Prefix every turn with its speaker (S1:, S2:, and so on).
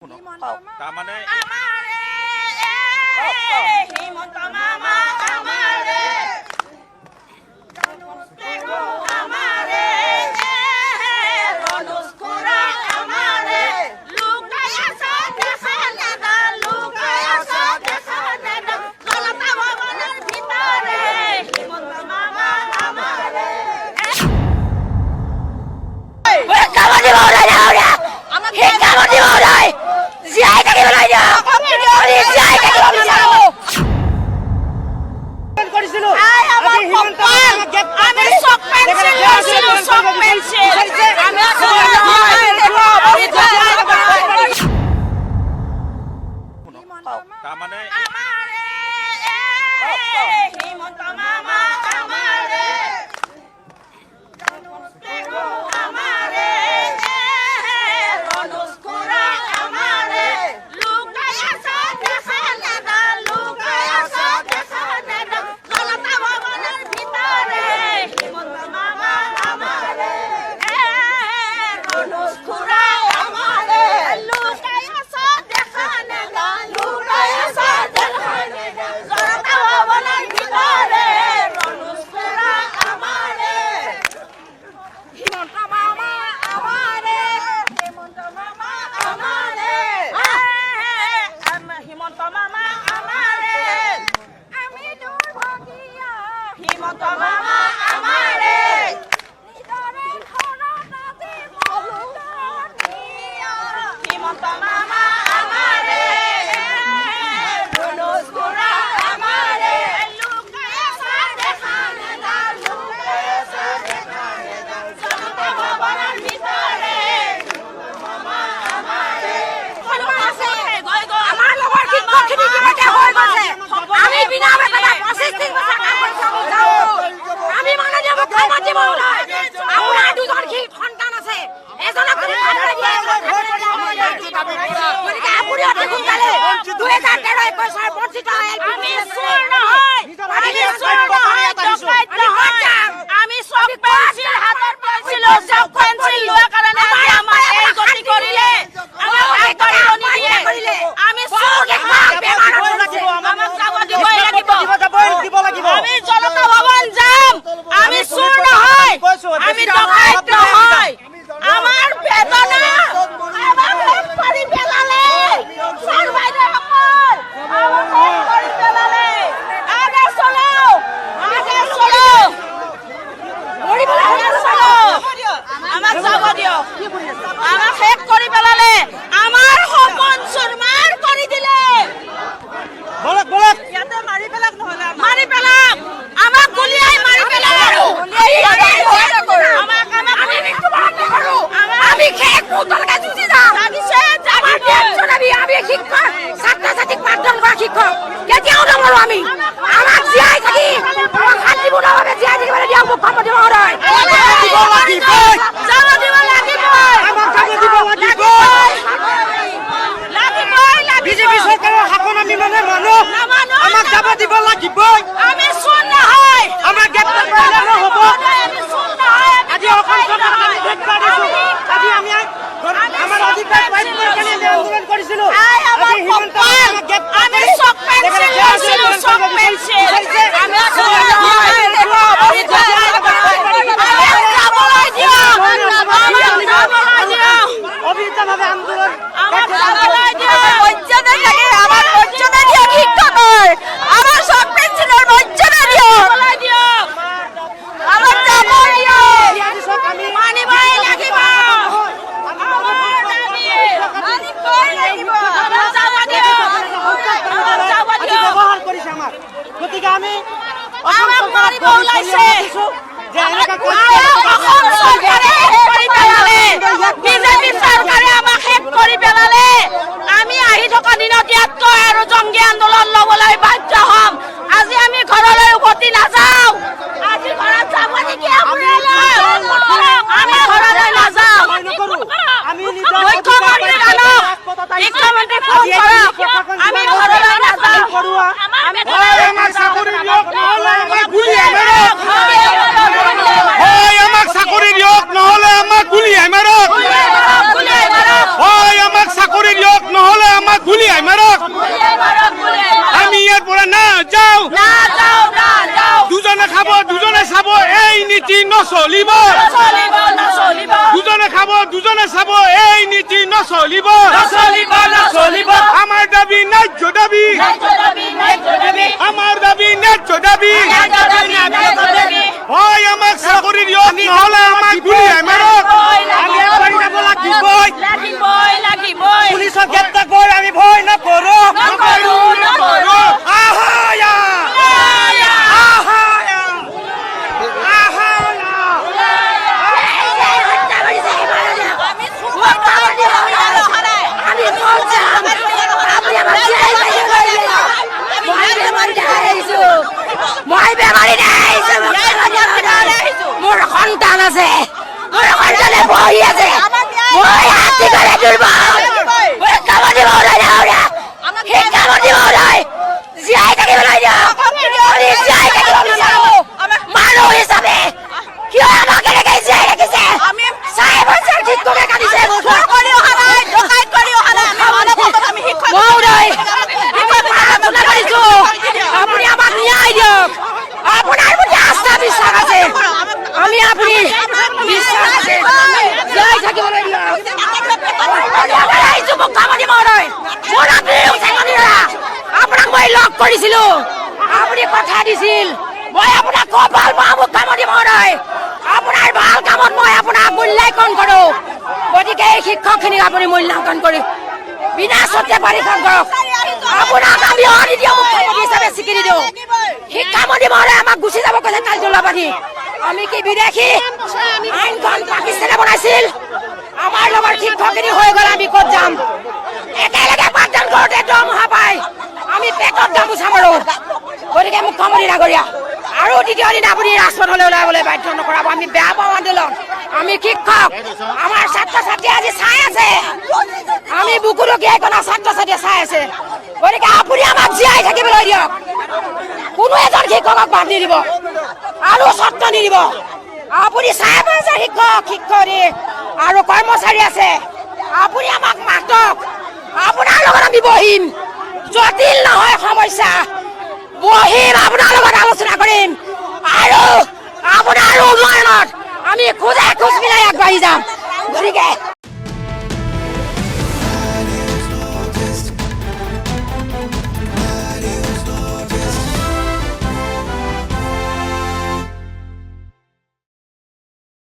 S1: তাৰমানে
S2: চাকৰি দিয়ক
S1: যাও দুজনে খাব দুজনে চাব এই নীতি নচলিব দুজনে খাব দুজনে চাব এই নীতি নচলিব আমাৰ দাবী ন্যায্য দাবী আমাৰ দাবী ন্যায্য দাবী হয় আমাক চাকৰি দিয়ক নহ'লে আমাক গুলিয়াই মাৰক পুলিচক গ্ৰেপ্তাৰ কৰি আমি ভয় নকৰোঁ
S2: মই বেমাৰী নাই মোৰ সন্তান আছে মোৰ সন্তানে বহি আছে মই হাতী কৰে দুৰ্বল মই কাম দিব সেই কাম দিব জীয়াই থাকিবলৈ দিয়ক জীয়াই থাকিব বিচাৰো মানুহ হিচাপে কিয় আমাক এনেকে জীয়াই ৰাখিছে 4 বছৰ ঠিক কৰি কাটিছে আপুনি আমাক ন্যায় দিয়ক আপোনাৰ প্ৰতি আস্থা বিশ্বাস আছে আমি আপুনি বিশ্বাস আছে জীয়াই থাকিবলৈ দিয়ক আপোনাক মই লগ কৰিছিলো আপুনি কথা দিছিল মই আপোনাক খুব ভাল পাওঁ মুখ্যমন্ত্ৰী মহোদয় আপোনাৰ ভাল কামত মই আপোনাক মূল্যাংকন কৰো গতিকে এই শিক্ষকখিনিক আপুনি মূল্যাংকন কৰি বিনা চৰ্তে পৰীক্ষা কৰক আপোনাক আমি অনিদিয়া মুখ্যমন্ত্ৰী হিচাপে স্বীকৃতি দিওঁ শিক্ষামন্ত্ৰী মহোদয় আমাক গুচি যাব কৈছে কাৰ্যালয়বাদী আমি কি বিদেশী আইনখন পাকিস্তানে বনাইছিল আমাৰ লগৰ শিক্ষকখিনি হৈ গ'ল আমি ক'ত যাম একেলগে পাঠদান কৰোঁতে দৰমহা পাই আমি পেটত গামোচা মাৰো গতিকে মুখ্যমন্ত্ৰী ডাঙৰীয়া আৰু দ্বিতীয় দিনা আপুনি ৰাজপথলৈ ওলাবলৈ বাধ্য নকৰাব আমি বেয়া পাওঁ আন্দোলন আমি শিক্ষক আমাৰ ছাত্ৰ ছাত্ৰী আজি চাই আছে আমি বুকুলো কেইকণা ছাত্ৰ ছাত্ৰীয়ে চাই আছে গতিকে আপুনি আমাক জীয়াই থাকিবলৈ দিয়ক কোনো এজন শিক্ষকক বাদ নিদিব আৰু ছাত্ৰ নিদিব আপুনি 4 বছৰ শিক্ষক শিক্ষয়িত্ৰী আৰু কৰ্মচাৰী আছে আপুনি আমাক মাতক আপোনাৰ লগত আমি বহিম জটিল নহয় সমস্যা বহিম আপোনাৰ লগত আলোচনা কৰিম আৰু আপোনাৰ উন্নয়নত আমি খোজ মিলাই আগবাঢ়ি যাম গতিকে